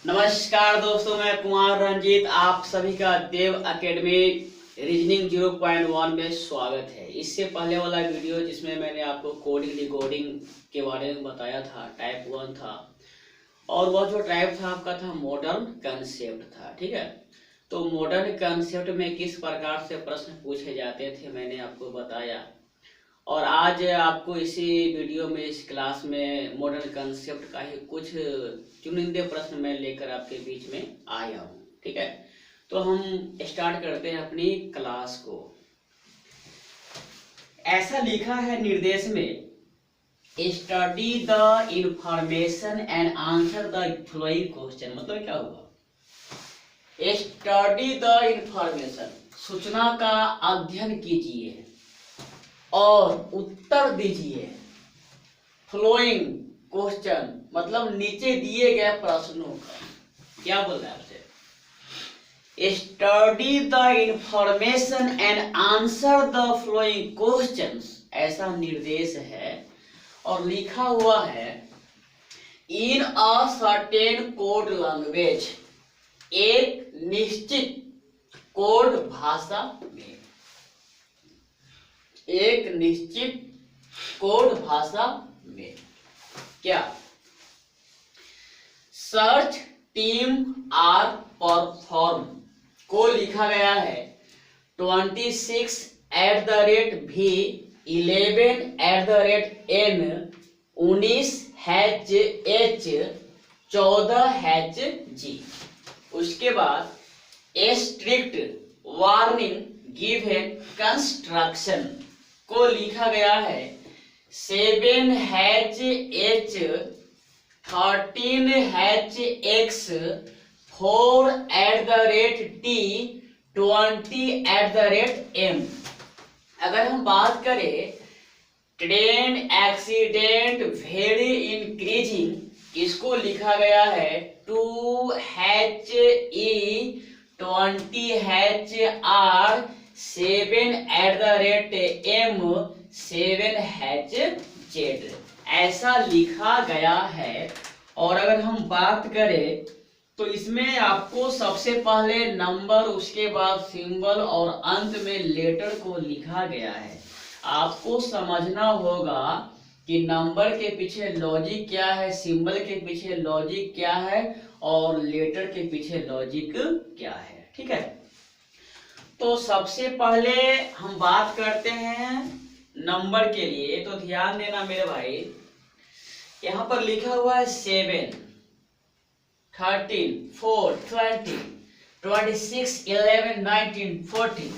नमस्कार दोस्तों, मैं कुमार रंजीत आप सभी का देव एकेडमी रीजनिंग 0.1 में स्वागत है। इससे पहले वाला वीडियो जिसमें मैंने आपको कोडिंग डिकोडिंग के बारे में बताया था, टाइप 1 था, और वह जो टाइप था आपका था मॉडर्न कंसेप्ट था। ठीक है, तो मॉडर्न कंसेप्ट में किस प्रकार से प्रश्न पूछे जाते थे मैंने आपको बताया, और आज आपको इसी वीडियो में इस क्लास में मॉडर्न कंसेप्ट का ही कुछ चुनिंदे प्रश्न मैं लेकर आपके बीच में आया हूँ। ठीक है, तो हम स्टार्ट करते हैं अपनी क्लास को। ऐसा लिखा है निर्देश में, study the information and answer the following question. मतलब क्या हुआ? स्टडी द इंफॉर्मेशन, सूचना का अध्ययन कीजिए और उत्तर दीजिए फ्लोइंग क्वेश्चन, मतलब नीचे दिए गए प्रश्नों का। क्या बोल रहा है आपसे? Study the information and answer the flowing questions, ऐसा निर्देश है और लिखा हुआ है इन अ सर्टेन कोड लैंग्वेज, एक निश्चित कोड भाषा में, एक निश्चित कोड भाषा में। क्या? सर्च टीम आर परफॉर्म को लिखा गया है 26 @v 11 @n 19 h 14 hg। उसके बाद स्ट्रिक्ट वार्निंग गिवन कंस्ट्रक्शन को लिखा गया है 7 h 13 h x 4 @t 20 @m। अगर हम बात करें ट्रेन एक्सीडेंट वेरी इंक्रीजिंग, इसको लिखा गया है 2 h e 20 h r 7 @m 7 h z, ऐसा लिखा गया है। और अगर हम बात करें तो इसमें आपको सबसे पहले नंबर, उसके बाद सिंबल और अंत में लेटर को लिखा गया है। आपको समझना होगा कि नंबर के पीछे लॉजिक क्या है, सिंबल के पीछे लॉजिक क्या है और लेटर के पीछे लॉजिक क्या है। ठीक है, तो सबसे पहले हम बात करते हैं नंबर के लिए। तो ध्यान देना मेरे भाई, यहाँ पर लिखा हुआ है 7 13 4 20 26 11 19 14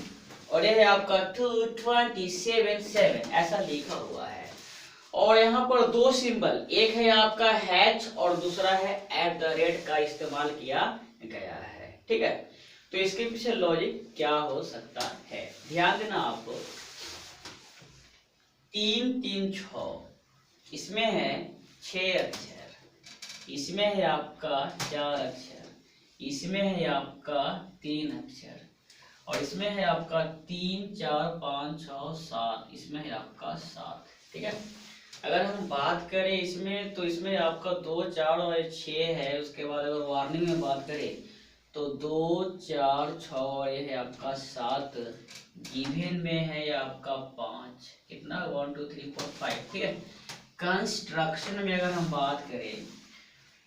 और यह है आपका 2 27 7, ऐसा लिखा हुआ है। और यहाँ पर दो सिंबल, एक है आपका हैच और दूसरा है @ का इस्तेमाल किया गया है। ठीक है, तो इसके पीछे लॉजिक क्या हो सकता है, ध्यान देना आपको। 3 3 6, इसमें है 6 अक्षर, इसमें है आपका 4 अक्षर, इसमें है आपका 3 अक्षर, और इसमें है आपका 3 4 5 6 7, इसमें है आपका 7। ठीक है, अगर हम बात करें इसमें तो इसमें आपका 2 4 और 6 है। उसके बाद अगर वार्निंग में बात करें तो 2 4 6 और ये है आपका 7, गिवन में है आपका 5, कितना 1 2 3 4 5। ठीक है, कंस्ट्रक्शन में अगर हम बात करें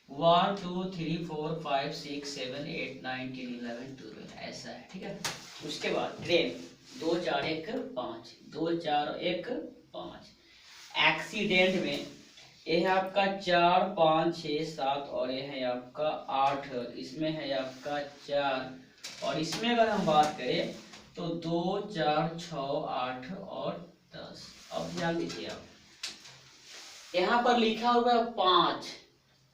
1 2 3 4 5 6 7 8 9 10 11 12, ऐसा है। ठीक है, उसके बाद ट्रेन 2 4 1 5, 2 4 1 5। एक्सीडेंट में ये है आपका 4 5 6 7 और ये है आपका 8, इसमें है आपका 4, और इसमें अगर हम बात करें तो 2 4 6 8 और 10। अब ध्यान दीजिए आप, यहाँ पर लिखा हुआ है 5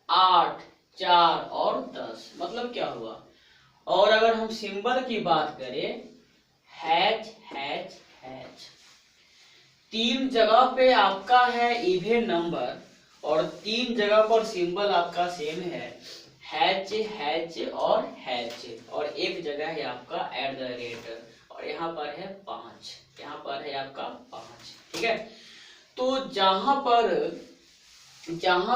8 4 और 10, मतलब क्या हुआ? और अगर हम सिंबल की बात करें हैच हैच हैच, 3 जगह पे आपका है इवन नंबर और 3 जगह पर सिंबल आपका सेम है, हैच हैच और हैच, और एक जगह है आपका @ और यहाँ पर है 5, यहाँ पर है आपका 5। ठीक है, तो जहां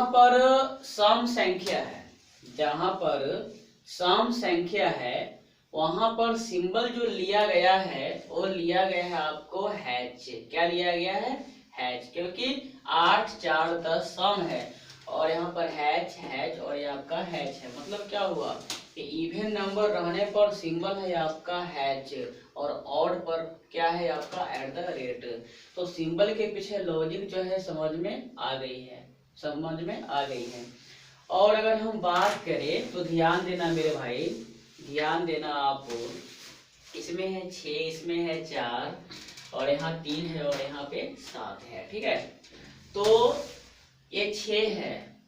पर सम संख्या है जहां पर सम संख्या है वहां पर सिंबल जो लिया गया है वो लिया गया है आपको हैच। क्या लिया गया है? हैच, क्योंकि 8 4 10 सम है और यहाँ पर हैच हैच और ये आपका हैच है। मतलब क्या हुआ कि इवन नंबर रहने पर सिंबल है आपका हैच और ऑड पर क्या है आपका एट द रेट। तो सिंबल के पीछे लॉजिक जो है समझ में आ गई है, समझ में आ गई है। और अगर हम बात करें तो ध्यान देना मेरे भाई, ध्यान देना आप, इसमें है 6, इसमें है 4 और यहाँ 3 है और यहाँ पे 7 है। ठीक है, तो ये 6 है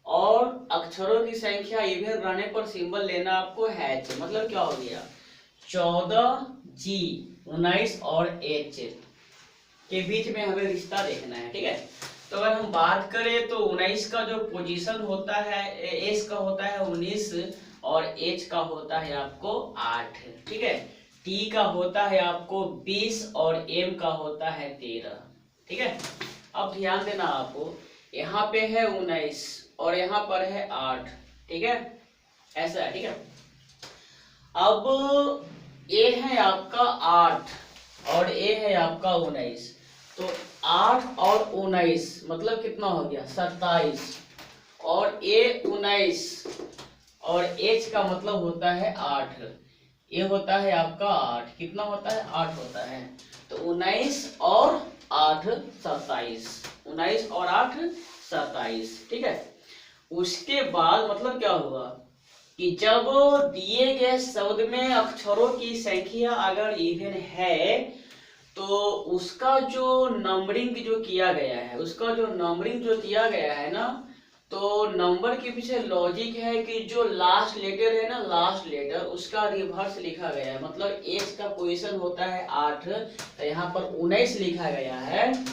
और अक्षरों की संख्या इवन रहने पर सिंबल लेना आपको हैच। मतलब क्या हो गया 14 G 19 और H के बीच में हमें रिश्ता देखना है। ठीक है, तो अगर हम बात करें तो 19 का जो पोजीशन होता है, एस का होता है 19 और एच का होता है आपको 8। ठीक है, टी का होता है आपको 20 और एम का होता है 13। ठीक है, अब ध्यान देना आपको, यहाँ पे है 19 और यहाँ पर है 8। ठीक है, ऐसा है। ठीक है, अब ये है आपका 8 और ये है आपका 19, तो 8 और 19 मतलब कितना हो गया 27 और ए 19 और एच का मतलब होता है 8। ये होता है आपका 8, कितना होता है 8 होता है। तो 19 और 8 27, 19 और 8 27। ठीक है, उसके बाद मतलब क्या हुआ कि जब दिए गए शब्द में अक्षरों की संख्या अगर इवन है तो उसका जो नंबरिंग जो किया गया है, उसका जो नंबरिंग जो किया गया है ना, तो नंबर के पीछे लॉजिक है कि जो लास्ट लेटर है ना, लास्ट लेटर उसका रिवर्स लिखा गया है। मतलब एच का पोजीशन होता है 8, तो यहाँ पर 19 लिखा गया है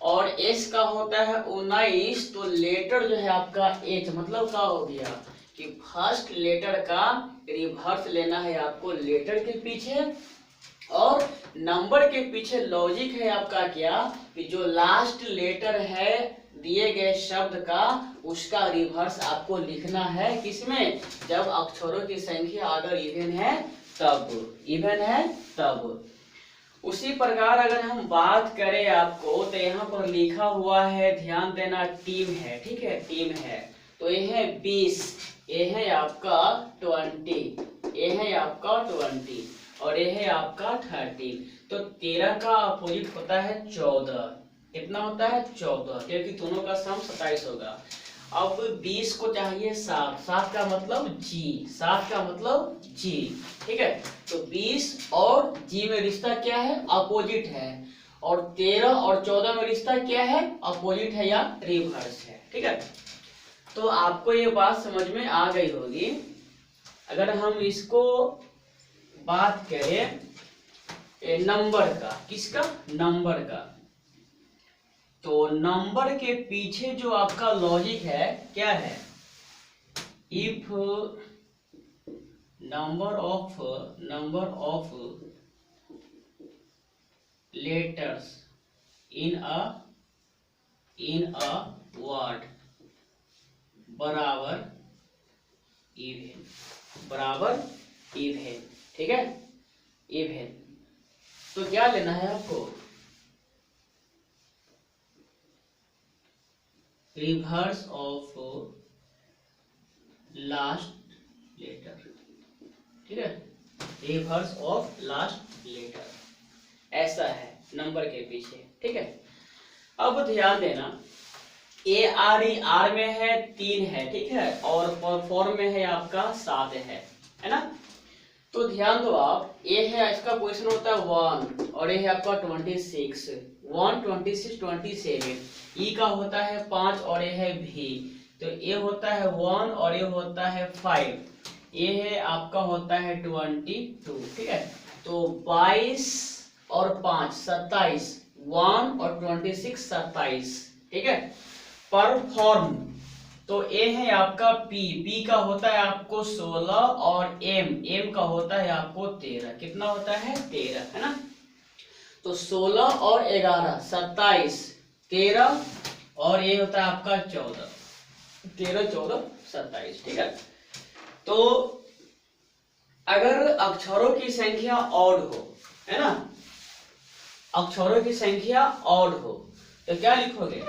और एस का होता है 19, तो लेटर जो है आपका एच। मतलब क्या हो गया कि फर्स्ट लेटर का रिवर्स लेना है आपको लेटर के पीछे, और नंबर के पीछे लॉजिक है आपका क्या कि जो लास्ट लेटर है दिए गए शब्द का उसका रिवर्स आपको लिखना है। किसमें? जब अक्षरों की संख्या अगर इवन है तब, इवन है तब। उसी प्रकार अगर हम बात करें आपको तो यहाँ पर लिखा हुआ है, ध्यान देना, टीम है। ठीक है, टीम है, तो ये है 20, ये है आपका 20, ये है आपका 20 और ये है आपका 30। तो 13 का अपोजिट होता है 14। कितना होता है 14, क्योंकि दोनों का सम 27 होगा। अब 20 को चाहिए 7, 7 का मतलब जी, 7 का मतलब जी। ठीक है, तो 20 और जी में रिश्ता क्या है? अपोजिट है। और 13 और 14 में रिश्ता क्या है? अपोजिट है या रिवर्स है। ठीक है, तो आपको ये बात समझ में आ गई होगी। अगर हम इसको बात करें नंबर का, किसका? नंबर का, तो नंबर के पीछे जो आपका लॉजिक है क्या है? If number of letters in a word बराबर इवन। ठीक है, इवन, तो क्या लेना है आपको? Reverse of last letter. ठीक है, रिवर्स ऑफ लास्ट लेटर, ऐसा है नंबर के पीछे। ठीक है, अब ध्यान देना, ए आर ई आर में है 3 है। ठीक है, और फॉर्म में है आपका 7 है ना। तो ध्यान दो आप, ए है इसका पोजीशन होता है 1 और ये है आपका 26, 1 26 27। ई का होता है 5 और ये है भी, तो ये होता है 1 और ये होता है 5, ये है आपका होता है 22। ठीक है, तो 22 और 5 27, 1 और 26 27। ठीक है, पर फॉर्म, तो ए है आपका पी का होता है आपको 16 और एम का होता है आपको 13। कितना होता है? 13, है ना। तो 16 और 11 27, 13 और ये होता है आपका 14। 13, 14, 27। ठीक है, तो अगर अक्षरों की संख्या ऑड हो, है ना, अक्षरों की संख्या ऑड हो तो क्या लिखोगे?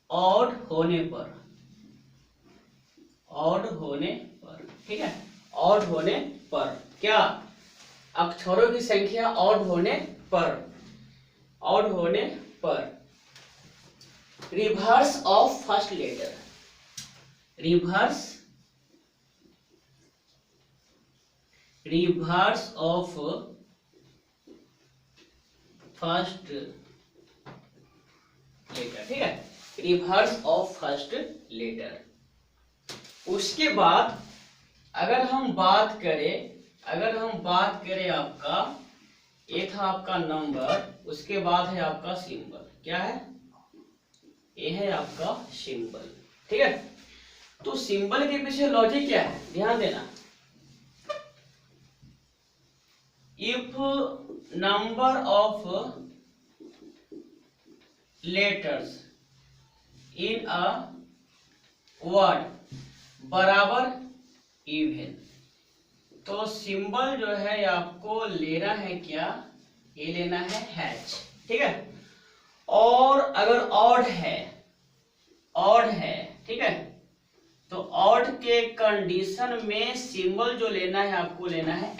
ऑड होने पर, ऑड होने पर, ठीक है, ऑड होने पर क्या? अक्षरों की संख्या ऑड होने पर, ऑड होने पर reverse of first letter, reverse of first letter, ठीक है, रिवर्स ऑफ फर्स्ट लेटर। उसके बाद अगर हम बात करें, आपका ये था आपका नंबर, उसके बाद है आपका सिंबल। क्या है? ये है आपका सिंबल, ठीक है। तो सिंबल के पीछे लॉजिक क्या है, ध्यान देना। If number of letters in a word बराबर इवन, तो सिंबल जो है आपको लेना है क्या? ये लेना है हैच, ठीक है। और अगर ऑड है, ठीक है, तो ऑड के कंडीशन में सिंबल जो लेना है आपको लेना है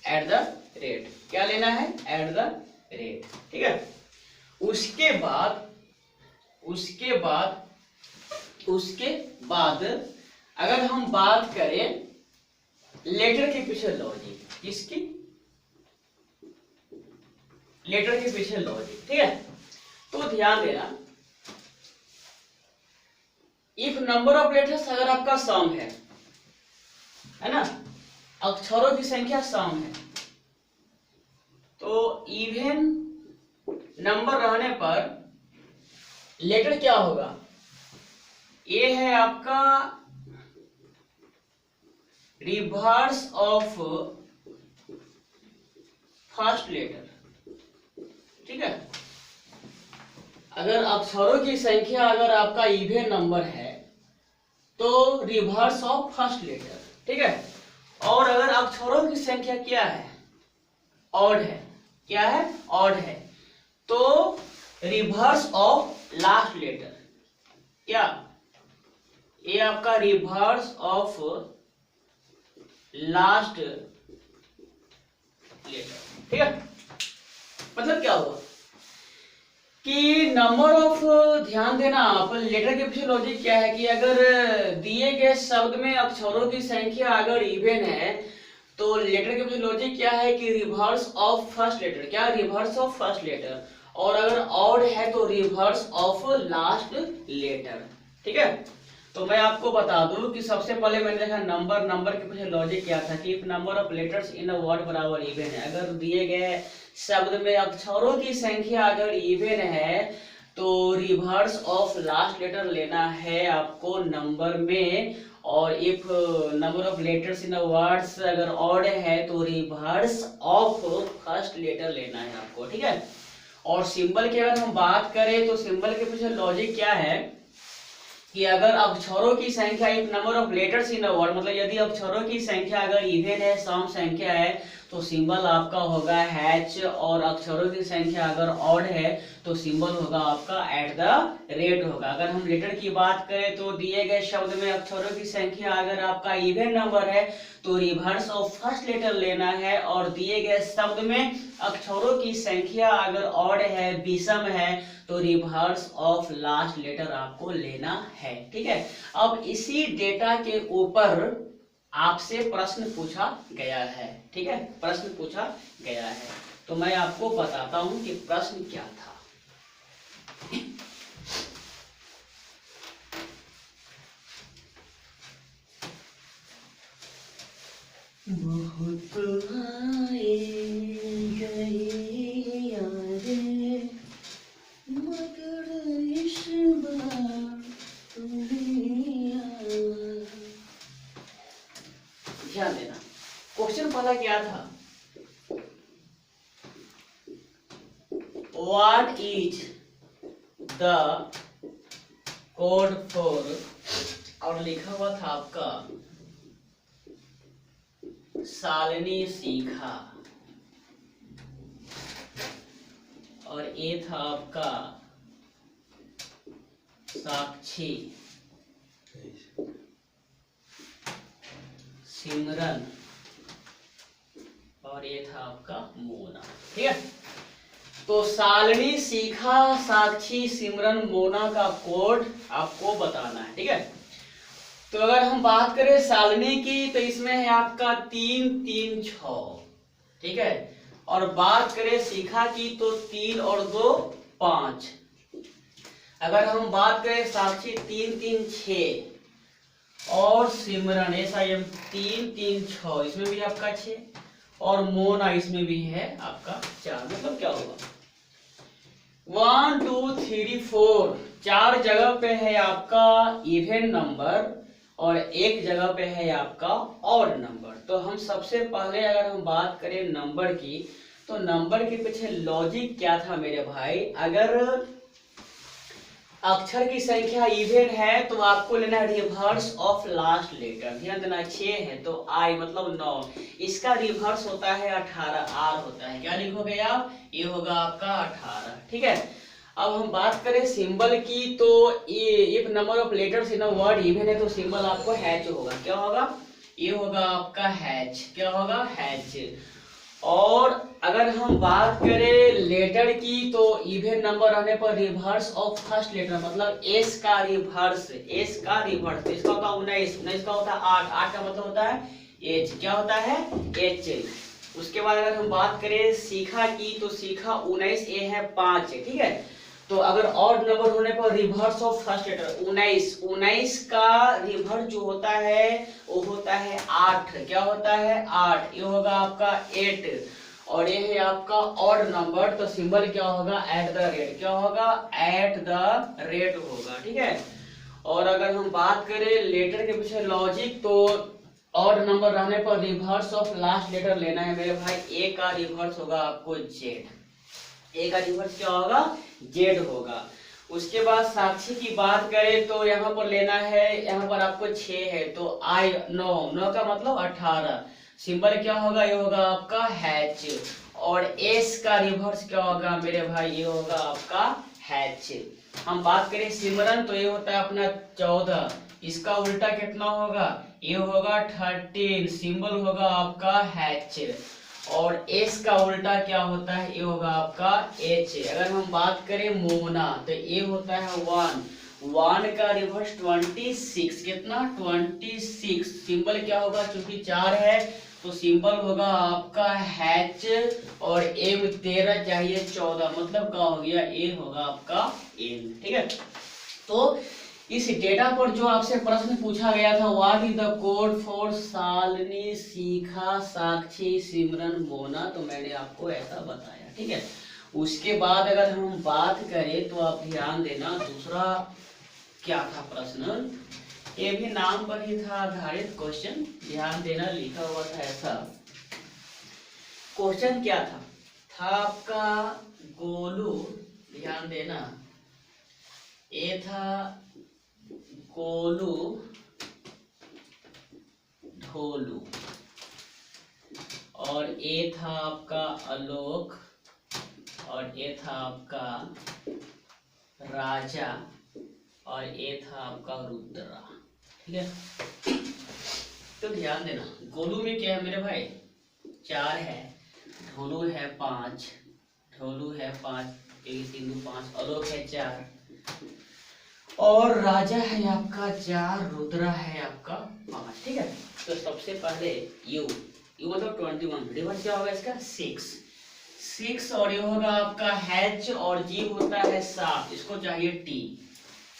एट द रेट। क्या लेना है? एट द रेट, ठीक है। उसके बाद अगर हम बात करें लेटर के पीछे लॉजिक, किसकी? लेटर के पीछे लॉजिक, ठीक है। तो ध्यान देना, इफ नंबर ऑफ लेटर्स अगर आपका सम है ना, अक्षरों की संख्या सम है, तो इवन नंबर रहने पर लेटर क्या होगा? ये है आपका रिवर्स ऑफ फर्स्ट लेटर, ठीक है। अगर अक्षरों की संख्या अगर आपका इवन नंबर है तो रिवर्स ऑफ फर्स्ट लेटर, ठीक है। और अगर अक्षरों की संख्या क्या है? ऑड है। क्या है? ऑड है, तो रिवर्स ऑफ लास्ट लेटर। क्या? ये आपका रिवर्स ऑफ लास्ट लेटर, ठीक है। मतलब क्या हुआ कि नंबर ऑफ, ध्यान देना आप, लेटर के पीछे लॉजिक क्या है कि अगर दिए गए शब्द में अक्षरों की संख्या अगर इवन है तो लेटर के पीछे लॉजिक क्या है कि रिवर्स ऑफ फर्स्ट लेटर। क्या? Reverse of first letter. और अगर ऑड है तो रिवर्स ऑफ लास्ट लेटर, ठीक है। तो मैं आपको बता दूं कि सबसे पहले मैंने देखा नंबर के पीछे लॉजिक क्या था कि if number of letters in a word बराबर इवन है, अगर दिए गए शब्द में अक्षरों की संख्या अगर इवन है तो रिवर्स ऑफ लास्ट लेटर लेना है आपको नंबर में। और if number of letters in words अगर ऑड है तो रिवर्स ऑफ फर्स्ट लेटर लेना है आपको, ठीक है। और सिंबल की अगर हम बात करें तो सिंबल के पीछे लॉजिक क्या है कि अगर अक्षरों की संख्या, if number of letters in a word, मतलब यदि अक्षरों की संख्या अगर इवन है, सम संख्या है, तो सिंबल आपका होगा हैच। और अक्षरों की संख्या अगर ऑड है तो सिंबल होगा आपका एट द रेट होगा। अगर हम लेटर की बात करें तो दिए गए शब्द में अक्षरों की संख्या अगर आपका इवन नंबर है तो रिवर्स ऑफ फर्स्ट लेटर लेना है। और दिए गए शब्द में अक्षरों की संख्या अगर ऑड है, विषम है, तो रिवर्स ऑफ लास्ट लेटर आपको लेना है, ठीक है। अब इसी डेटा के ऊपर आपसे प्रश्न पूछा गया है, ठीक है, प्रश्न पूछा गया है। तो मैं आपको बताता हूं कि प्रश्न क्या था। बहुत आए गए यारे मगर इस बार तुम्हें आना। ध्यान देना, क्वेश्चन पहला क्या था? What is the code for, और लिखा हुआ था आपका शालिनी सीखा, और ये था आपका साक्षी, सिमरन, और ये था आपका मोना। ठीक है, तो शालिनी सीखा साक्षी सिमरन मोना का कोड आपको बताना है। ठीक है, तो अगर हम बात करें शालिनी की तो इसमें है आपका 3 3 6। ठीक है, और बात करें सीखा की तो 3 और 2 5। अगर हम बात करें साक्षी 3 3 6, और सिमरन SIM 3 3 6, इसमें भी आपका 6, और मोना इसमें भी है आपका 4। मतलब क्या होगा 1 2 3 4, 4 जगह पे है आपका इवन नंबर और एक जगह पे है आपका ऑड नंबर। तो हम सबसे पहले अगर हम बात करें नंबर की, तो नंबर के पीछे लॉजिक क्या था मेरे भाई, अगर अक्षर की संख्या इवन है तो आपको लेना है रिवर्स ऑफ लास्ट लेटर। ध्यान देना, 6 है तो आई मतलब 9, इसका रिवर्स होता है 18, आर होता है। क्या लिखोगे आप, ये होगा आपका 18। ठीक है, अब हम बात करें सिंबल की, तो if number of letters in a word even है तो सिंबल आपको हैच होगा। क्या होगा, ये होगा आपका हैच। क्या होगा, हैच। और अगर हम बात करें लेटर की, तो इवन नंबर रहने पर रिवर्स ऑफ फर्स्ट लेटर मतलब एस का रिवर्स, एस का रिवर्स, इसका होगा 19, 19 का होता है 8, 8 का मतलब होता है एच। क्या होता है, एच। उसके बाद अगर हम बात करें सीखा की, तो सीखा 19, ए है 5। ठीक है, तो अगर ऑड नंबर होने पर रिवर्स ऑफ फर्स्ट लेटर 19, 19 का रिवर्स जो होता है वो होता है 8। क्या होता है, 8। ये होगा आपका 8, और ये है आपका ऑड नंबर, तो सिंबल क्या होगा, एट द रेट। क्या होगा, एट द रेट होगा। ठीक है, और अगर हम बात करें लेटर के पीछे लॉजिक, तो ऑड नंबर रहने पर रिवर्स ऑफ लास्ट लेटर लेना है मेरे भाई। ए का रिवर्स होगा आपको जेड, ए का रिवर्स क्या होगा, जेड होगा। उसके बाद साक्षी की बात करें तो यहाँ पर लेना है, यहाँ पर आपको 6 है तो आई 9, 9 का मतलब 18, सिंबल क्या होगा, ये होगा आपका हैच। और एस का रिवर्स क्या होगा मेरे भाई, ये होगा आपका हैच। हम बात करें सिमरन, तो ये होता है अपना 14, इसका उल्टा कितना होगा, ये होगा 13, सिंबल होगा आपका हैच। और एस का उल्टा क्या होता है, ये होगा आपका एच। अगर हम बात करें मोना, तो ये होता है 1, 1 का रिवर्स 26, कितना 26, सिंबल क्या होगा, क्योंकि 4 है तो सिंबल होगा आपका हैच, और ए में 13 चाहिए 14, मतलब क्या हो गया, ए होगा आपका एन। ठीक है, तो इस डेटा पर जो आपसे प्रश्न पूछा गया था, what is the code for Shalini सीखा साक्षी सिमरन मोना, तो मैंने आपको ऐसा बताया। ठीक है, उसके बाद अगर हम बात करें तो आप ध्यान देना, दूसरा क्या था प्रश्न, ये भी नाम पर ही था आधारित क्वेश्चन। ध्यान देना, लिखा हुआ था ऐसा, क्वेश्चन क्या था आपका गोलू, ध्यान देना, ये था गोलू ढोलू, और ये था आपका आलोक, और ये था आपका राजा, और ये था आपका रुद्रा। ठीक है, तो ध्यान देना, गोलू में क्या है मेरे भाई, 4 है, ढोलू है 5, ढोलू है 5, 5, आलोक है 4, और राजा है आपका 4, रुद्रा है आपका 5। ठीक है, तो सबसे पहले यू मतलब 21, रिवर्स क्या होगा इसका 6, और ये होगा आपका हैच, और जी होता है 7, इसको चाहिए टी।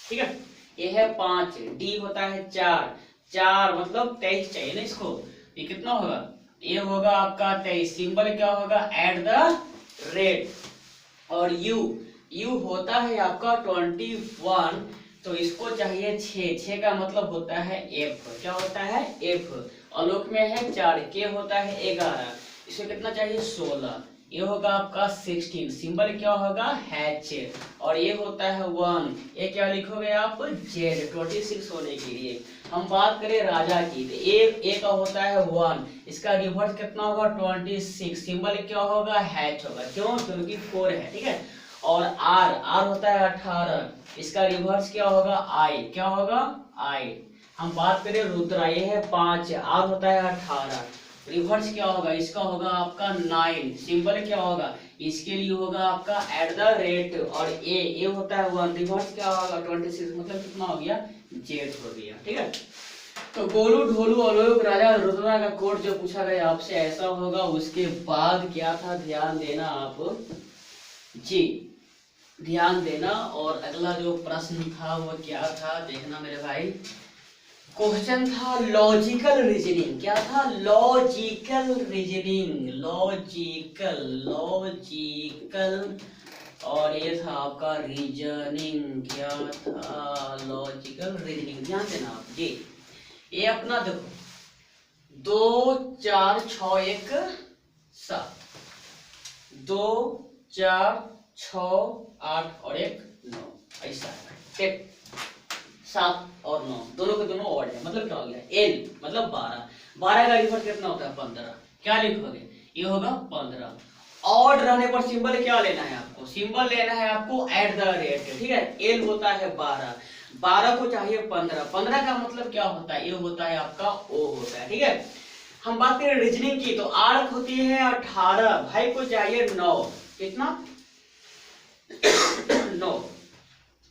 ठीक है, ये है 5, डी होता है 4 मतलब 23 चाहिए ना इसको, ये कितना होगा, ये होगा आपका 23, सिंबल क्या होगा, एट द रेट। और यू होता है आपका 21, तो इसको चाहिए 6 का मतलब होता है एफ। क्या होता है, एफ। आलोक में है 4, के होता है 11, इसको कितना चाहिए 16, ये होगा आपका 16, सिंबल क्या होगा H, और ये होता है 1, ये क्या लिखोगे आप Z, 26 होने के लिए। हम बात करें राजा की तो ए का होता है 1, इसका रिवर्स कितना होगा 26, सिंबल क्या होगा H होगा, क्यों क्योंकि 4 है, ठीक है। और आर होता है 18, इसका रिवर्स क्या होगा I, क्या होगा I। हम बात करें रुद्रा, ये है 5, आर होता है 18, रिवर्स क्या होगा इसका होगा आपका 9, सिंबल क्या होगा इसके लिए होगा आपका @ और ए होता है 1, रिवर्स क्या होगा 26, मतलब कितना हो गया Z हो गया, ठीक है। तो गोलू ढोलू अलोक राजा रुद्रा का कोड जो पूछा गया आपसे ऐसा होगा। उसके बाद क्या था ध्यान देना आप जी, ध्यान देना। और अगला जो प्रश्न था वो क्या था देखना मेरे भाई, क्वेश्चन था लॉजिकल रीजनिंग। क्या था लॉजिकल रीजनिंग, लॉजिकल और ये था आपका रीजनिंग। क्या था लॉजिकल रीजनिंग, ध्यान देना आप जी। ये अपना देखो 2 4 6 1 7, 2 4 6 8 और 1 9, ऐसा है। 7 और 9 दोनों के दोनों ऑड है, मतलब क्या हो गया एल, मतलब 12 का रिवर्स कितना होता है 15, क्या लिखोगे ये होगा 15। ऑड रहने पर सिंबल क्या लेना है आपको, सिंबल लेना है आपको @, ठीक है। एल होता है 12 को चाहिए 15 का मतलब क्या होता है, ये होता है आपका ओ होता है, ठीक है। हम बात करें रीजनिंग की तो आर होती है 18, भाई को चाहिए 9, कितना 9,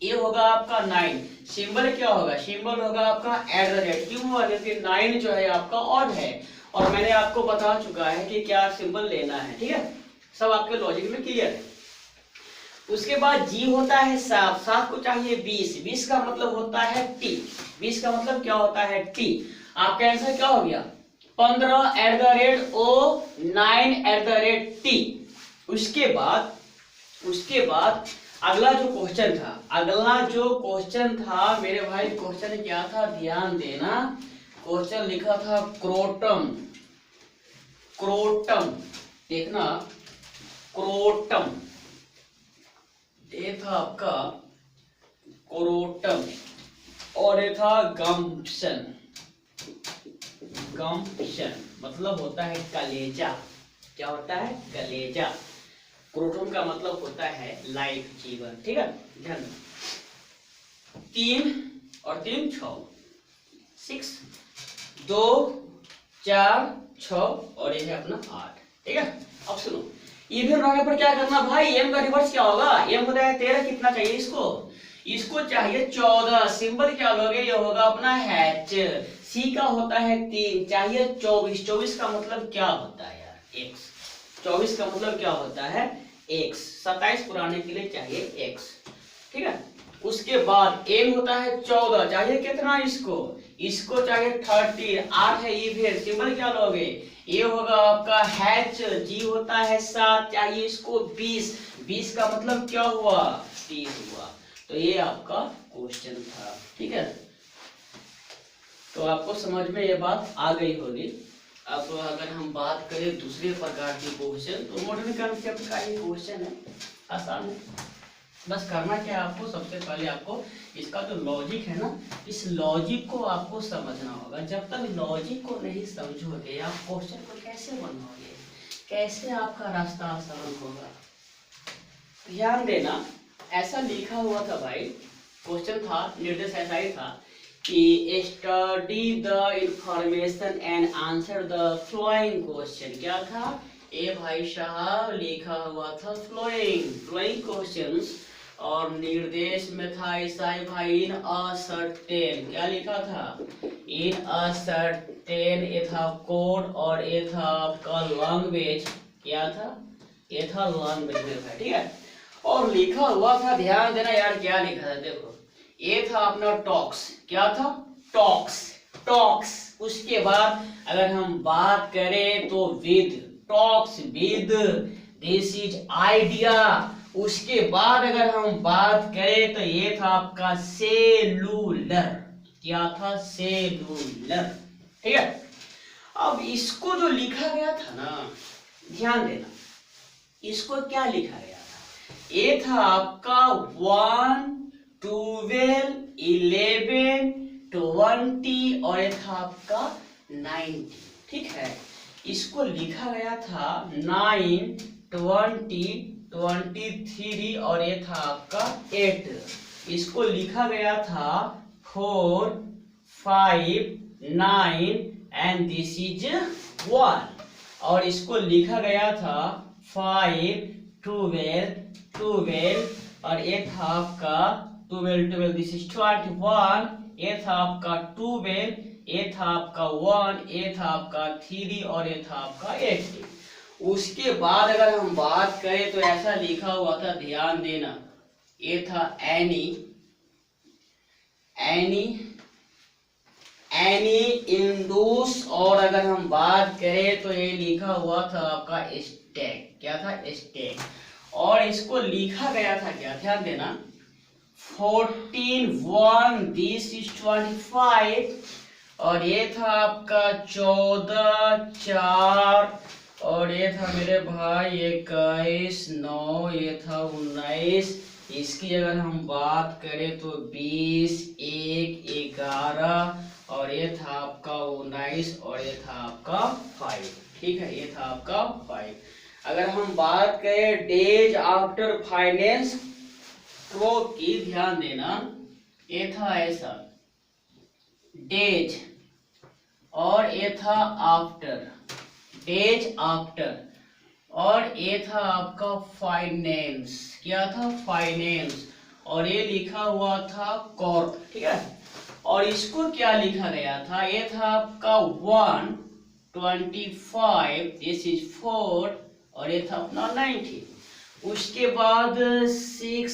ये होगा आपका 9, सिंबल क्या होगा, सिंबल होगा आपका @, क्यों हुआ क्योंकि 9 जो है आपका ऑड है, और मैंने आपको बता चुका है कि क्या सिंबल लेना है, ठीक है। सब आपके लॉजिक में क्लियर है। उसके बाद जी होता है 7 को चाहिए 20 का मतलब होता है टी, 20 का मतलब क्या होता है टी। आपका आंसर क्या हो गया 15 @o 9 @t। उसके बाद अगला जो क्वेश्चन था मेरे भाई, क्वेश्चन क्या था ध्यान देना। क्वेश्चन लिखा था क्रोटम, देखना क्रोटम, ये था आपका क्रोटम, और ये था गम्पशन मतलब होता है कलेजा, क्या होता है कलेजा। क्रोटम का मतलब होता है लाइफ, जीवन, ठीक है। ध्यान 3 और 3 6, 2 4 6 और ये है अपना 8, ठीक है। अब सुनो, इवन रहने पर क्या करना भाई, एम का रिवर्स क्या होगा, एम होता है 13, कितना चाहिए इसको चाहिए 14, सिंबल क्या लोगे ये होगा अपना H। सी का होता है 3, चाहिए 24 का मतलब क्या होता है यार x, 24 का मतलब क्या होता है x, 27 पुराने के लिए चाहिए x, ठीक है। उसके बाद m होता है 14, चाहिए कितना इसको चाहिए 30, 8 है इवेन, सिंबल क्या लोगे ये होगा आपका H। जी होता है 7, चाहिए इसको 20 का मतलब क्या हुआ 30 हुआ। तो ये आपका क्वेश्चन था, ठीक है। तो आपको समझ में ये बात आ गई होगी। अब अगर हम बात करें दूसरे प्रकार के क्वेश्चन, तो मॉडर्न कंसेप्ट का ये क्वेश्चन है, आसान है। बस करना क्या है आपको, सबसे पहले आपको इसका जो लॉजिक है ना, इस लॉजिक को आपको समझना होगा। जब तक लॉजिक को नहीं समझोगे आप क्वेश्चन को कैसे बनाओगे, कैसे आपका रास्ता आसान होगा। ध्यान देना, ऐसा लिखा हुआ था भाई, क्वेश्चन था, निर्देश ऐसा ही था कि study the information and answer the flowing question. क्या था ए भाई साहब, लिखा हुआ था फ्लोइंग क्वेश्चंस, और निर्देश में था ऐसा ही भाई इन अ सर्टेन, क्या लिखा था इन अ सर्टेन, ये था कोड, और ये था आपका लैंग्वेज, क्या था ये था लैंग्वेज में था, ठीक है। और लिखा हुआ था, ध्यान देना यार क्या लिखा था, देखो ये था अपना टॉक्स, क्या था टॉक्स। उसके बाद अगर हम बात करें तो with, talks with, this is idea. उसके बाद अगर हम बात करें तो ये था आपका सेलुलर, क्या था सेलुलर, ठीक है। अब इसको जो लिखा गया था ना, ध्यान देना, इसको क्या लिखा गया था? ये था आपका 1, 12, 11, 20 और ये था आपका 19। ठीक है, इसको लिखा गया था 9, 20, 23 और ये था आपका 8। इसको लिखा गया था 4, 5, 9 एंड दिस इज 1। और इसको लिखा गया था 5, 12, 12 और ये था आपका 12, 12 दिस इज 21। ये था आपका 12, ये था आपका 1, ये था आपका 3 और ये था आपका 8। उसके बाद अगर हम बात करें तो ऐसा लिखा हुआ था, ध्यान देना, ये था एनी, एनी, एनी इंडूस। और अगर हम बात करें तो ये लिखा हुआ था आपका स्टैक। क्या था? स्टैक। और इसको लिखा गया था क्या? ध्यान देना, 14, 1 दिस इज 25 और ये था आपका 14, 4 और ये था मेरे भाई 21, 9 ये था 19। इसकी अगर हम बात करें तो 20, 1, 11 और ये था आपका 19 और ये था आपका 5। ठीक है, ये था आपका 5। अगर हम बात करें डेज आफ्टर फाइनेंस प्रो की, ध्यान देना, ये था ऐसा डेज और ये था आफ्टर, डेज आफ्टर और ये था आपका फाइनेंस। क्या था? फाइनेंस। और ये लिखा हुआ था कॉर्प। ठीक है, और इसको क्या लिखा गया था? ये था आपका 1, 25 दिस इज 4 और ये था अपना 90। उसके बाद 6,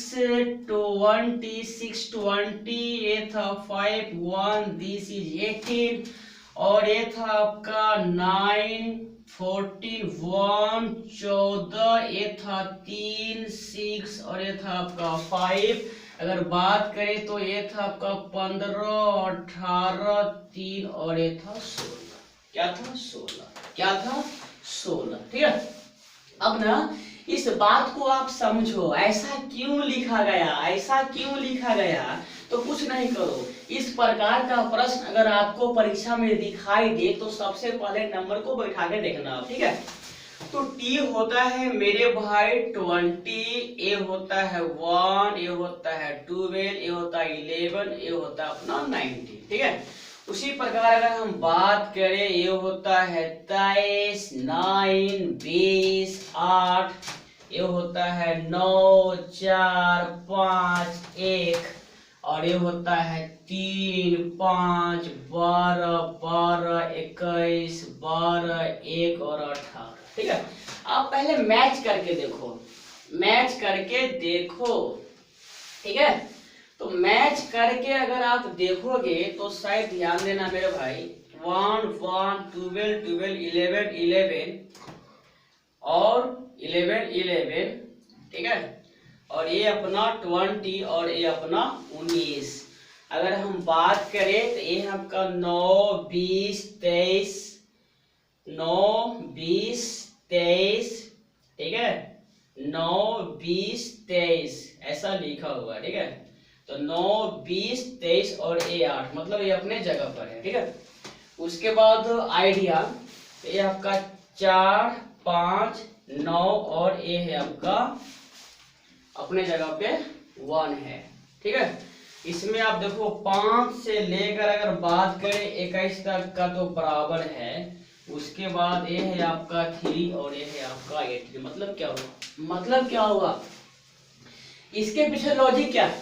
20 ये था 5, 1 दिस इज 18 और ये था आपका 9, 14, 1, 14 ये था 3, 6 और ये था आपका 5। अगर बात करें तो ये था आपका 15, 18, 3 और ये था 16। क्या था? 16। क्या था? 16। ठीक है, अब ना इस बात को आप समझो, ऐसा क्यों लिखा गया, ऐसा क्यों लिखा गया? तो कुछ नहीं करो, इस प्रकार का प्रश्न अगर आपको परीक्षा में दिखाई दे तो सबसे पहले नंबर को बैठा के देखना। ठीक है, तो टी होता है मेरे भाई 20, ए होता है 1, ये होता है 12, ये होता है 11, ये होता है अपना 90। ठीक है, उसी प्रकार अगर हम बात करें, ये होता है 23, 9, 20, 8, ये होता है 9, 4, 5, 1 और ये होता है 3, 5, 12, 12, 21, 12, 1 और 18। ठीक है, आप पहले मैच करके देखो, मैच करके देखो। ठीक है, तो मैच करके अगर आप देखोगे तो शायद ध्यान देना मेरे भाई, 1, 1, 12, 12, 11, 11 और 11, 11। ठीक है, और ये अपना 20 और ये अपना 19। अगर हम बात करें तो ये आपका 9, 20, 23, 9, 20, 23। ठीक है, 9, 20, 23 ऐसा लिखा हुआ है। ठीक है, तो 9, 20, 23 और ये 8, मतलब ये अपने जगह पर है। ठीक है, उसके बाद आइडिया, ये आपका 4, 5, 9 और ये है आपका अपने जगह पे 1 है। ठीक है, इसमें आप देखो 5 से लेकर अगर बात करें 21 तक का तो बराबर है। उसके बाद ये है आपका 3 और ये है आपका 8। मतलब क्या हुआ? मतलब क्या हुआ? इसके पीछे लॉजिक क्या है?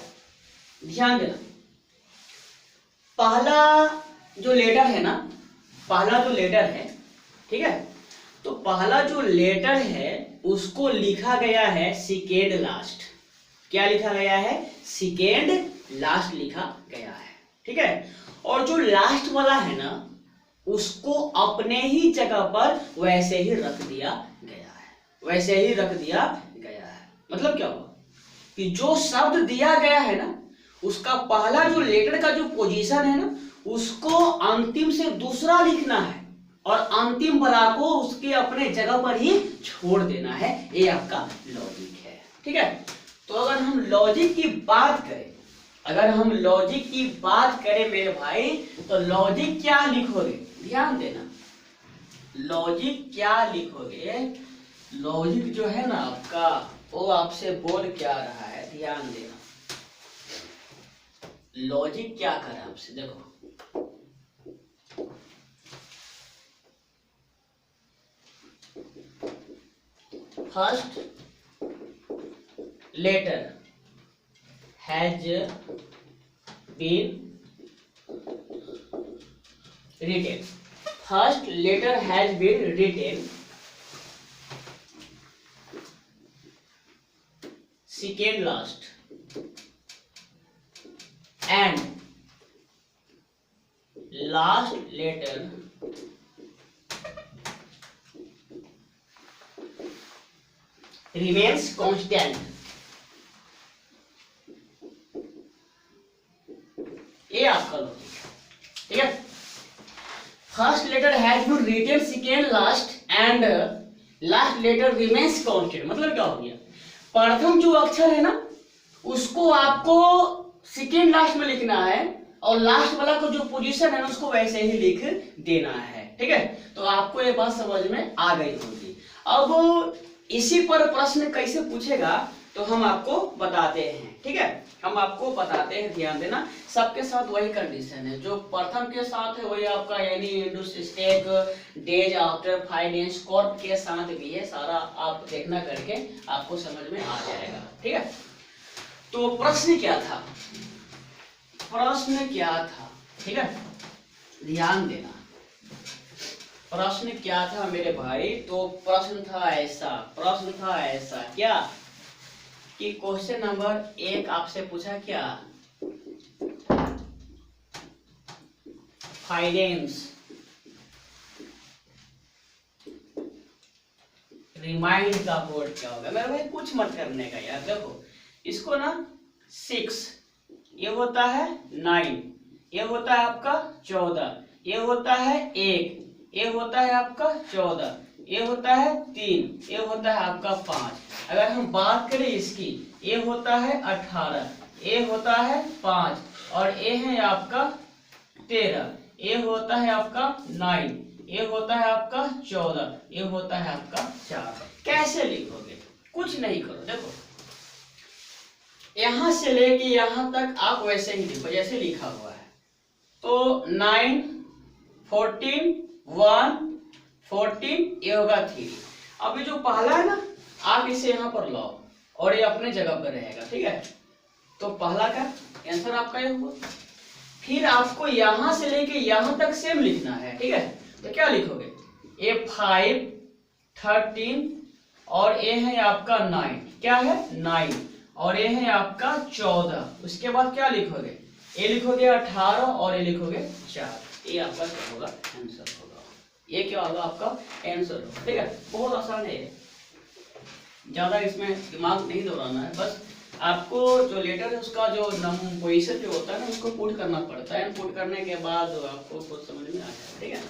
ध्यान देना, पहला जो लेटर है ना, पहला जो लेटर है, ठीक है, तो पहला जो लेटर है उसको लिखा गया है सेकेंड लास्ट। क्या लिखा गया है? सेकेंड लास्ट लिखा गया है। ठीक है, और जो लास्ट वाला है ना उसको अपने ही जगह पर वैसे ही रख दिया गया है, वैसे ही रख दिया गया है। मतलब क्या हुआ कि जो शब्द दिया गया है ना उसका पहला जो लेटर का जो पोजीशन है ना उसको अंतिम से दूसरा लिखना है और अंतिम वाला को उसके अपने जगह पर ही छोड़ देना है। ये आपका लॉजिक है, ठीक है। तो अगर हम लॉजिक की बात करें, अगर हम लॉजिक की बात करें मेरे भाई, तो लॉजिक क्या लिखोगे, ध्यान देना, लॉजिक क्या लिखोगे, लॉजिक जो है ना आपका, वो आपसे बोल क्या रहा है, ध्यान देना। लॉजिक क्या कर रहा है आपसे, देखो first letter has been written, first letter has been written, second last, and last letter remains constant। ये आपका लॉजिक, ठीक है। First letter has been written, second last, and last letter remains constant. मतलब क्या हो गया, प्रथम जो अक्षर है ना उसको आपको सेकेंड लास्ट में लिखना है, और लास्ट वाला को जो पोजीशन है ना उसको वैसे ही लिख देना है, ठीक है। तो आपको ये बात समझ में आ गई होगी। अब इसी पर प्रश्न कैसे पूछेगा तो हम आपको बताते हैं, ठीक है, हम आपको बताते हैं, ध्यान देना। सबके साथ वही कंडीशन है, जो प्रथम के साथ है वही आपका यानी stake days after finance corp के साथ भी है, सारा आप देखना करके आपको समझ में आ जाएगा, ठीक है। तो प्रश्न क्या था, प्रश्न क्या था, ठीक है, ध्यान देना। प्रश्न क्या था मेरे भाई, तो प्रश्न था ऐसा, प्रश्न था ऐसा क्या कि क्वेश्चन नंबर 1 आपसे पूछा क्या, फाइनेंस रिमाइंड का बोर्ड क्या होगा। मेरे भाई कुछ मत करने का यार, देखो इसको ना 6, ये होता है 9, ये होता है आपका 14, ये होता है 1, ये होता है आपका 14, ये होता है 3, ये होता है आपका 5। अगर हम बात करें इसकी, ये होता है 18, ये होता है 5, और ये है आपका 13, ये होता है आपका 9, ये होता है आपका 14, ये होता है आपका 4। कैसे लिखोगे, कुछ नहीं करो, देखो यहां से लेके यहां तक आप वैसे ही लिखो जैसे लिखा हुआ है। तो 9, 14, 1, 14, ये होगा 3। अब ये जो पहला है ना आप इसे यहाँ पर लाओ और ये अपने जगह पर रहेगा, ठीक है। तो पहला का आंसर आपका ये हुआ। फिर आपको यहां से लेके यहां तक सेम लिखना है, ठीक है। तो क्या लिखोगे, ये 5, 13 और ये है आपका 9, क्या है 9, और ये है आपका 14। उसके बाद क्या लिखोगे, ये लिखोगे 18 और ये लिखोगे 4। ये आपका क्या होगा, आंसर होगा। ये क्या होगा आपका आंसर होगा, ठीक है। बहुत आसान है, ज्यादा इसमें दिमाग नहीं दौड़ाना है, बस आपको जो लेटर है उसका जो पोजीशन जो होता है ना उसको पुट करना पड़ता है। पुट करने के बाद आपको कुछ समझ में आ जाएगा, ठीक है।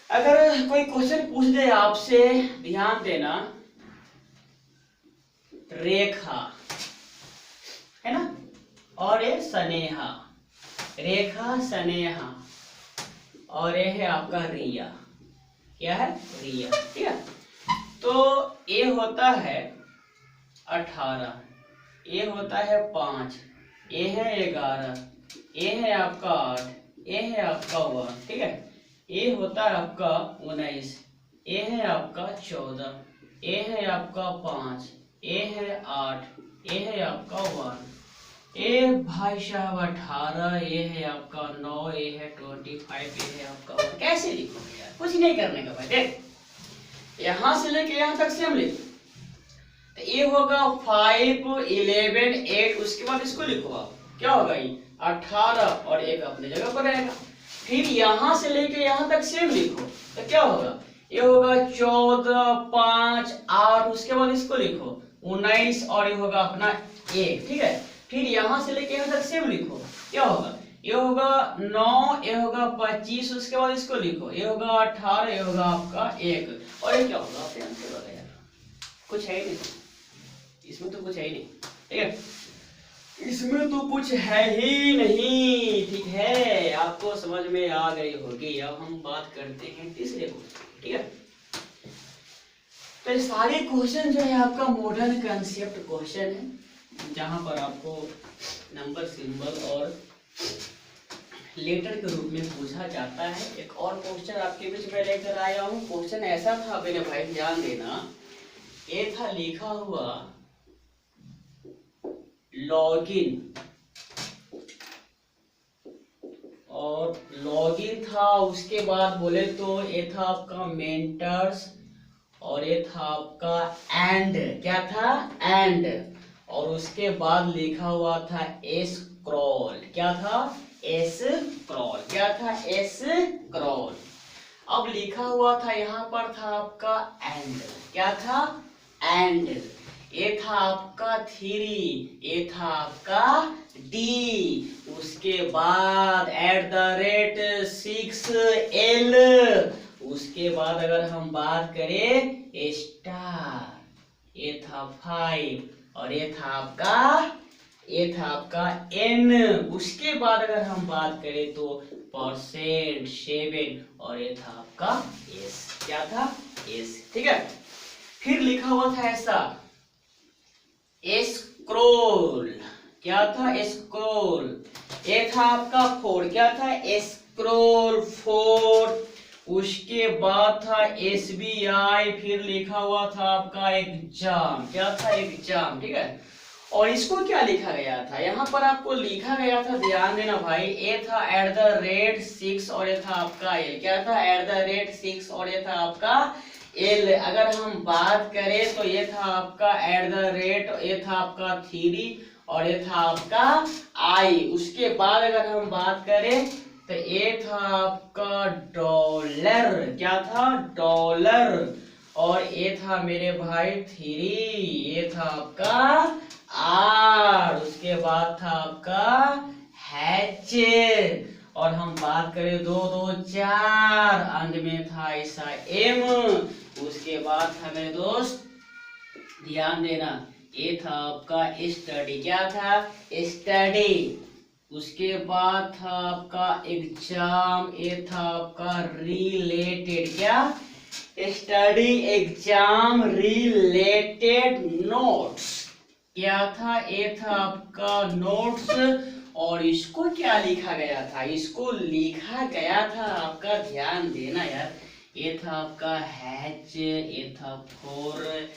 अगर कोई क्वेश्चन पूछ दे आपसे, ध्यान देना, रेखा है ना और ये स्नेहा, रेखा स्नेहा, और ये है आपका रिया, क्या है रिया, ठीक है। तो ये होता है 18, ये होता है 5, ये है 11, ये है आपका 8, ये है आपका 1, ठीक है। ये होता है आपका 19, ये है आपका 14, ये है आपका 5, ये है 8, ये है आपका 1, ये भाई साहब 18, ये है आपका 9, ये है 25, ये है आपका 1। कैसे लिखोगे यार, कुछ नहीं करने का भाई, देख यहां से लेके यहां तक सेम लिख। तो ये होगा 5, 11, 8, उसके बाद इसको लिखो आप, क्या होगा ये 18 और एक अपने जगह पर रहेगा। फिर यहां से लेके यहां तक सेम लिखो, तो क्या होगा, ये होगा 14, 5, 8, उसके बाद इसको लिखो 19 और ये होगा अपना 1, ठीक है। फिर यहां से लेके यहां तक सेम लिखो, क्या होगा, ये होगा 9, ये होगा 25, उसके बाद इसको लिखो, ये होगा 18, ये होगा आपका 1, और ये क्या होगा आपके आंसर होगा यार, कुछ है ही नहीं इसमें, तो कुछ है ही नहीं, ठीक है, इसमें तो कुछ है ही नहीं, ठीक है, आपको समझ में आ गई होगी। अब हम बात करते हैं तीसरे क्वेश्चन, ठीक है। तो ये सारे क्वेश्चन जो है आपका मॉडर्न कंसेप्ट क्वेश्चन है, जहां पर आपको नंबर, सिंबल और लेटर के रूप में पूछा जाता है। एक और क्वेश्चन आपके बीच में लेकर आया हूँ। क्वेश्चन ऐसा था मेरे भाई, ध्यान देना, ये था लिखा हुआ लॉगिन, और लॉगिन था, उसके बाद बोले तो ये था आपका मेंटर्स, और ये था आपका एंड, क्या था एंड, और उसके बाद लिखा हुआ था स्क्रॉल, क्या था स्क्रॉल, क्या था स्क्रॉल। अब लिखा हुआ था यहाँ पर था आपका एंड, क्या था एंड, ये था आपका 3, ये था आपका डी, उसके बाद @6l, उसके बाद अगर हम बात करें स्टार, ये था 5, और ये था आपका n, उसके बाद अगर हम बात करें तो परसेंट 7, और ये था आपका s, क्या था s, ठीक है। फिर लिखा हुआ था ऐसा स्क्रॉल, क्या था स्क्रॉल, ये था आपका 4, क्या था स्क्रॉल 4, उसके बाद था SBI, फिर लिखा हुआ था आपका एग्जाम, क्या था एग्जाम, ठीक है। और इसको क्या लिखा गया था, यहाँ पर आपको लिखा गया था, ध्यान देना भाई, ये था @6, और ये था आपका l, क्या था @6, और ये था आपका l। अगर हम बात करें तो ये था आपका ये था आपका 3, और ये था आपका i, उसके बाद अगर हम बात करें तो ये था आपका डॉलर, क्या था डॉलर, और ये था मेरे भाई 3, ये था आपका आर, उसके बाद था आपका हैच, और हम बात करें 2 2 4, अंत में था ऐसा एम, उसके बाद था मेरे दोस्त, ध्यान देना, ये था आपका स्टडी, क्या था स्टडी, उसके बाद था आपका एग्जाम, ये था आपका रिलेटेड, क्या स्टडी एग्जाम रिलेटेड नोट्स, क्या था ये था आपका नोट्स। और इसको क्या लिखा गया था, इसको लिखा गया था आपका, ध्यान देना यार, ये था आपका हैच, ये था 4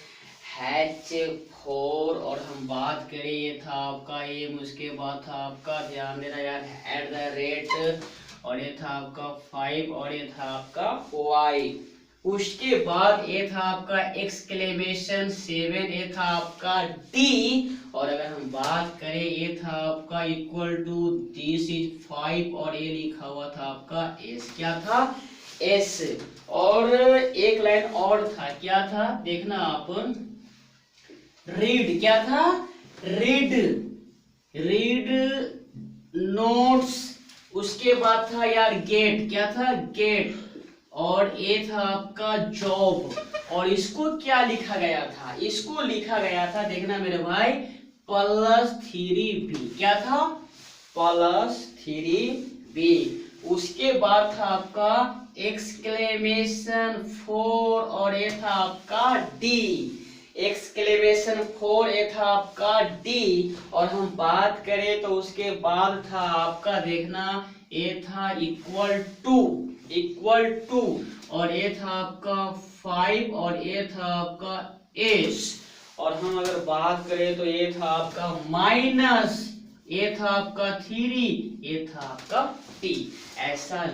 हैच 4, और हम बात करें ये था आपका एम, उसके बाद था आपका, ध्यान देना यार, @, और ये था आपका 5, और ये था आपका वाई, उसके बाद ये था आपका एक्सक्लेमेशन 7, ये था आपका डी, और अगर हम बात करें ये था आपका इक्वल टू दिस इज 5, और ये लिखा हुआ था आपका एस, क्या था एस। और एक लाइन और था, क्या था देखना आप, रीड, क्या था रीड नोट्स, उसके बाद था यार गेट, क्या था गेट, और ये था आपका जॉब। और इसको क्या लिखा गया था, इसको लिखा गया था, देखना मेरे भाई, +3b, क्या था +3b, उसके बाद था आपका एक्सक्लेमेशन 4, और ये था आपका डी, एक्सक्लेमेशन 4, ये था आपका डी। और हम बात करें तो उसके बाद था आपका, देखना, ये था इक्वल टू, और ये था आपका 5, और ये था आपका एस। और हम अगर बात करें तो ये था आपका माइनस, ये था आपका 3, ये था आपका टी, ऐसा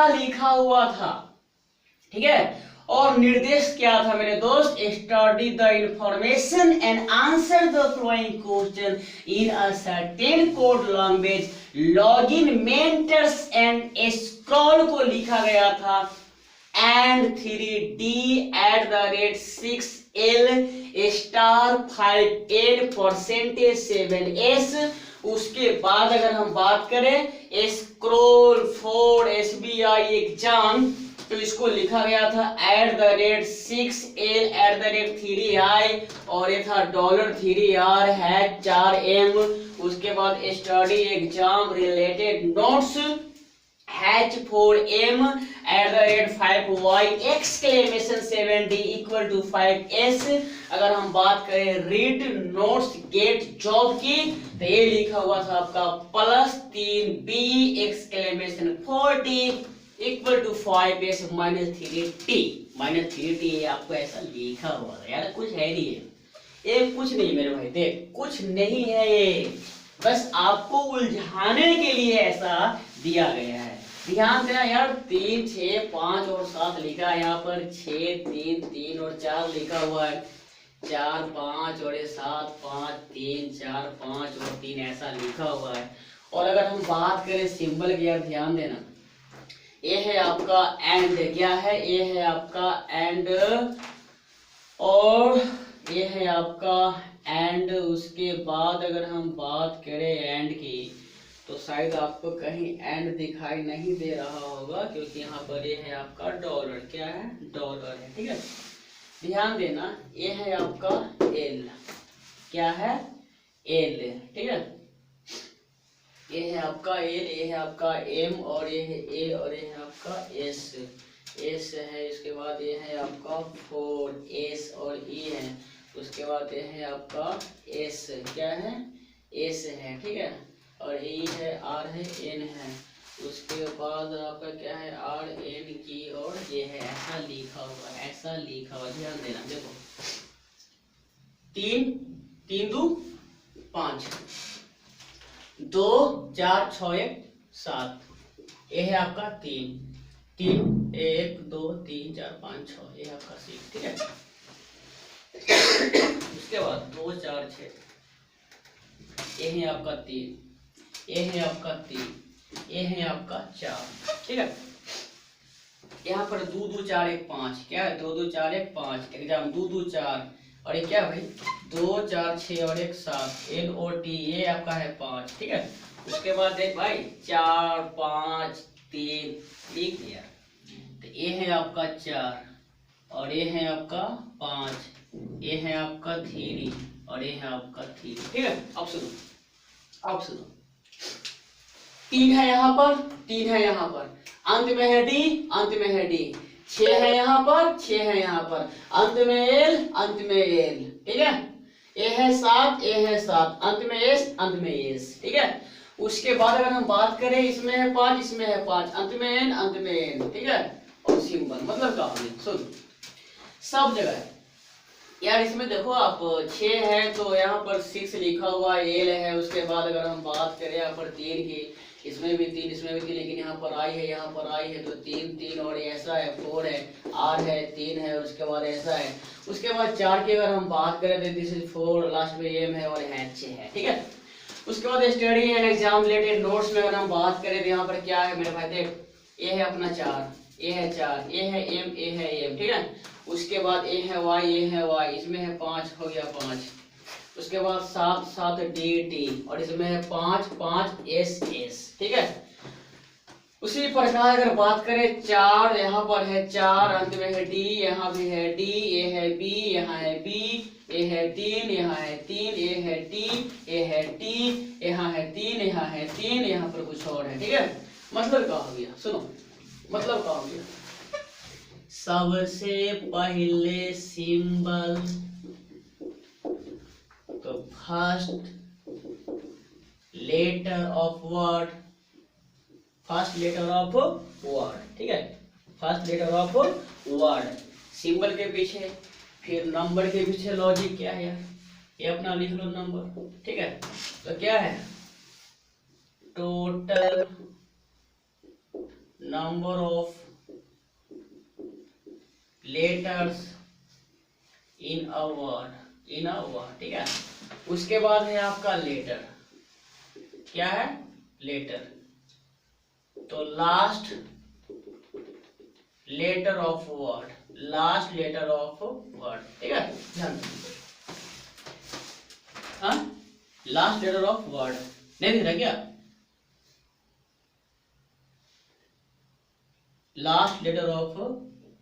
लिखा हुआ था, ठीक है। और निर्देश क्या था मेरे दोस्त, study the information and answer the flowing question in a certain code language, login, mentors and scroll को लिखा गया था and 3d @6l *5n %7s, उसके बाद अगर हम बात करें स्क्रॉल फॉर SBI एग्जाम, तो इसको लिखा गया था @6L@3I और ये था $3R #4M। उसके बाद study exam related notes H4M @5Y !7D = 5S। अगर हम बात करें रीड नोट्स गेट जॉब की, तो ये लिखा हुआ था आपका +3B !4D = 5S -3T ये आपको ऐसा लिखा हुआ था यार, कुछ है नहीं है ये, कुछ नहीं मेरे भाई, देख कुछ नहीं है ये, बस आपको उलझाने के लिए ऐसा दिया गया है। ध्यान देना यार, 3 6 5 और 7 लिखा है यहाँ पर, 6 3 3 और 4 लिखा हुआ है, 4 5 और 7 5 3 4 5 और 3 ऐसा लिखा हुआ है। और अगर हम बात करें सिंबल की, यार ध्यान देना, ये है आपका एंड, क्या है ये है आपका एंड, और ये है आपका एंड। उसके बाद अगर हम बात करें एंड की, तो शायद आपको कहीं एंड दिखाई नहीं दे रहा होगा, क्योंकि यहाँ पर ये है आपका डॉलर, क्या है डॉलर है, ठीक है। ध्यान देना, ये है आपका एल, क्या है एल, ठीक है, ये है आपका एल, ये है आपका एम, और ये है ए, और ये है आपका एस, एस है। इसके बाद ये है आपका 4 एस और ई है। उसके बाद ये है आपका एस, क्या है एस है, ठीक है, और ई है, आर है, एन है। उसके बाद आपका क्या है आर एन की, और ये है ऐसा लिखा हुआ, ऐसा लिखा हुआ, ध्यान देना। देखो 3 3 2 5 2 4 6 1 7, ये है आपका 3 3 1 2 3 4 5 6, ये है आपका 6, ठीक है। उसके बाद 2 4 6, ये है आपका 3, ये है आपका 3, ये है आपका 4, ठीक है। यहाँ पर 2 2 4 1 5, क्या है 2 2 4 1 5, एग्जाम 2 2 4, और ये क्या भाई 2 4 6 और 1 7, NOT, ये आपका है 5, ठीक है। उसके बाद देख भाई 4 5 3 लिख दिया, तो ये है आपका 4, और ये है आपका 5, ये है आपका 3, और ये है आपका 3, ठीक है। अब सुनो 3 है यहाँ पर, 3 है यहाँ पर, अंत में है डी, अंत में है डी, 6 है यहाँ पर, 6 है यहाँ पर, अंत में एल, अंत में एल, ठीक है। ए है 7, ए है 7, अंत में एस, अंत में एस, ठीक है। उसके बाद अगर हम बात करें, इसमें है 5, इसमें है 5, अंत में एन, अंत में एन, ठीक है। और सिंबल मतलब क्या होगी, सुन सब जगह है यार। इसमें देखो आप 6 है तो यहाँ पर 6 लिखा हुआ एल है। उसके बाद अगर हम बात करें यहाँ पर 3 की, इसमें भी 3, इसमें भी 3, लेकिन यहाँ पर आई है, यहाँ पर आई है, तो 3 3 और ऐसा है, 4 है, आर है, 3 है, और उसके बाद ऐसा है। उसके बाद 4 की अगर हम बात करें तो दिस इज 4, लास्ट में एम है, और एच है, ठीक है। उसके बाद study and exam related notes में अगर हम बात करें तो यहाँ पर क्या है मेरे भाई, देख ये है अपना 4, ये है 4, ये है एम, ये है एम, ठीक है। उसके बाद ए है वाई, ये है वाई, इसमें है 5, हो गया 5। उसके बाद 7 7 डी टी, और इसमें है 5 5 एस एस, ठीक है। उसी प्रकार अगर बात करें 4, यहाँ पर है 4, अंत में है डी, यहाँ भी है डी, ये है बी, यहाँ है बी, ये है 3, यहाँ है 3, ये है टी, ये है टी, यहाँ है 3, यहाँ है 3, यहाँ पर कुछ और है, ठीक है। मतलब क्या हो गया, सुनो मतलब क्या हो गया, सबसे पहले सिंबल, तो first letter of word, first letter of word, ठीक है, first letter of word, symbol के पीछे, फिर नंबर के पीछे लॉजिक क्या है यार, ये अपना लिख लो नंबर, ठीक है। तो क्या है total number of letters in a word, in a word, ठीक है। उसके बाद है आपका लेटर, क्या है लेटर, तो last letter of word, last letter of word, ठीक है, ध्यान हाँ लास्ट लेटर ऑफ वर्ड, नहीं दिख रहा क्या? Last letter of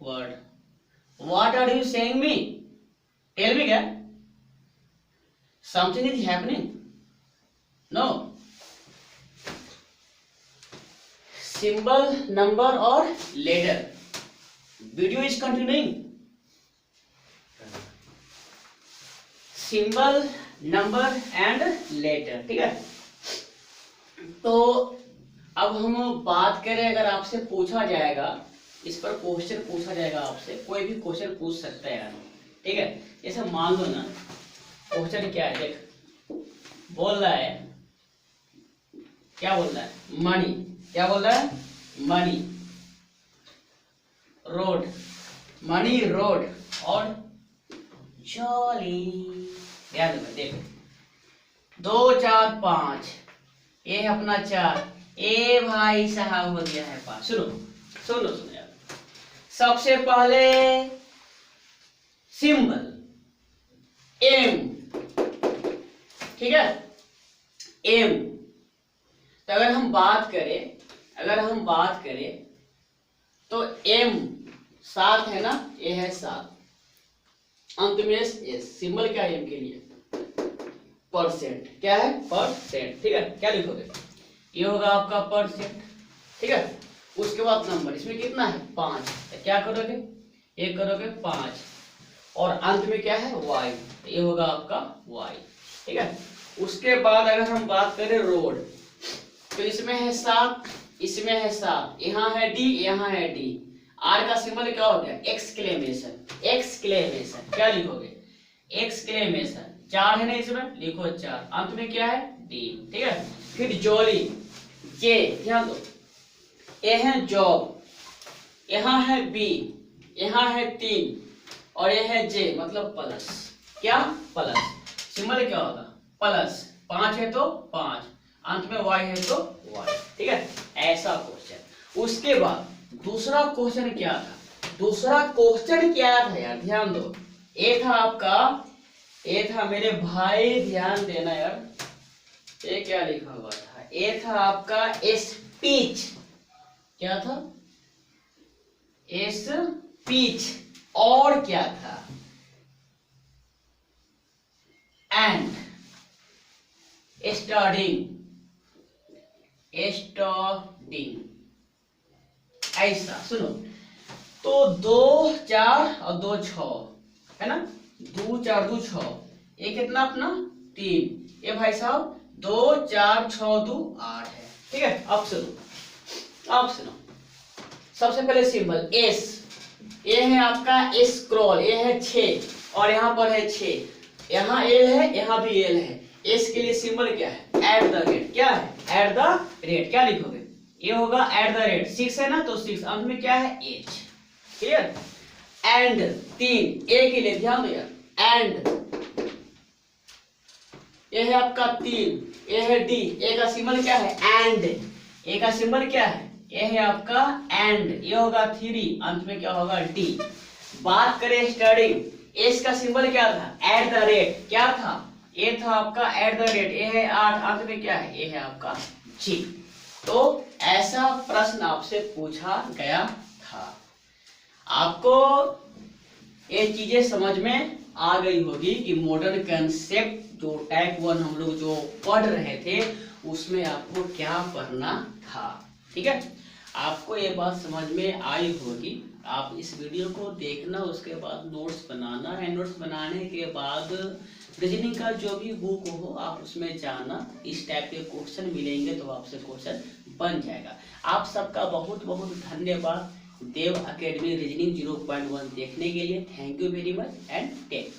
word. What are you saying me? Tell me क्या? Something is happening. No. Symbol, number or letter. Video is continuing. Symbol, number and letter. ठीक है. तो अब हम बात करें, अगर आपसे पूछा जाएगा, इस पर क्वेश्चन पूछा जाएगा आपसे, कोई भी क्वेश्चन पूछ सकता है यार. ठीक है. जैसे मान लो ना, क्वेश्चन क्या है, देख बोल रहा है, क्या बोल रहा है? मनी. क्या बोल रहा है? मनी. रोड. मनी रोड और जॉली. ध्यान दो, देखो 2 4 5, ये है अपना 4. ए भाई साहब हो गया है 5. सुनो सुनो सुनो यार, सबसे पहले सिंबल एम. ठीक है, एम. तो अगर हम बात करें तो एम 7 है ना, ए है 7, अंत में एस. सिंबल क्या है एम के लिए? परसेंट. क्या है? परसेंट. ठीक है. क्या लिखोगे? ये होगा आपका परसेंट. ठीक है. उसके बाद नंबर, इसमें कितना है? 5. तो क्या करोगे? ये करोगे 5 और अंत में क्या है? वाई. ये होगा आपका वाई. ठीक है. उसके बाद अगर हम बात करें रोड, तो इसमें है 7, इसमें है 7, यहाँ है डी, यहाँ है डी. आर का सिंबल क्या हो गया? एक्सक्लेमेशन. एक्सक्लेमेशन. क्या लिखोगे? एक्सक्लेमेशन. 4 है ना इसमें, लिखो 4. अंत में क्या है? डी. ठीक है. फिर जॉली, जे. ध्यान दो, ए है जॉब, यहाँ है बी, यहाँ है 3 और ये है जे, मतलब प्लस. क्या? प्लस. सिंबल क्या होगा? प्लस. 5 है तो 5, अंत में y है तो y. ठीक है. ऐसा क्वेश्चन. उसके बाद दूसरा क्वेश्चन क्या था? दूसरा क्वेश्चन क्या था यार? ध्यान दो. ये था आपका, ये था मेरे भाई, ध्यान देना यार, ये क्या लिखा हुआ था? ये था आपका स्पीच. क्या था? स्पीच. और क्या था? And studying. स्टडिंग. ऐसा. सुनो, तो 2 4 और 2 6 है ना, 2 4 2 6, ये कितना अपना 3. ये भाई साहब 2 4 6 2 8 है. ठीक है. अब सुनो, सबसे पहले सिंबल एस. ये है आपका स्क्रॉल, ये है 6 और यहाँ पर है 6, यहाँ एल है, यहाँ भी एल है. एस के लिए सिंबल क्या है? At the rate. क्या है? At the rate. क्या लिखोगे? ये होगा एट द रेट. 6 है ना, तो 6, अंत में क्या है? एच. क्लियर. एंड 3, ए के लिए ध्यान दो यार, एंड. ये है आपका 3, ये है डी. ए का सिंबल क्या है? एंड. ए का सिंबल क्या है? ये है आपका एंड. ये होगा 3, अंत में क्या होगा? डी. बात करें स्टडिंग, एस का सिंबल क्या था? At the rate. क्या था? ये था आपका एट द रेट. ये है 8, अंत में क्या है? ये है आपका जी. तो ऐसा प्रश्न आपसे पूछा गया था. आपको ये चीजें समझ में आ गई होगी कि मॉडर्न कंसेप्ट जो टाइप 1 हम लोग जो पढ़ रहे थे, उसमें आपको क्या पढ़ना था. ठीक है. आपको ये बात समझ में आई होगी. आप इस वीडियो को देखना, उसके बाद नोट्स बनाना है. नोट्स बनाने के बाद रीजनिंग का जो भी बुक हो आप उसमें जाना. इस टाइप के क्वेश्चन मिलेंगे तो आपसे क्वेश्चन बन जाएगा. आप सबका बहुत बहुत धन्यवाद देव एकेडमी रीजनिंग 0.1 देखने के लिए. Thank you very much and take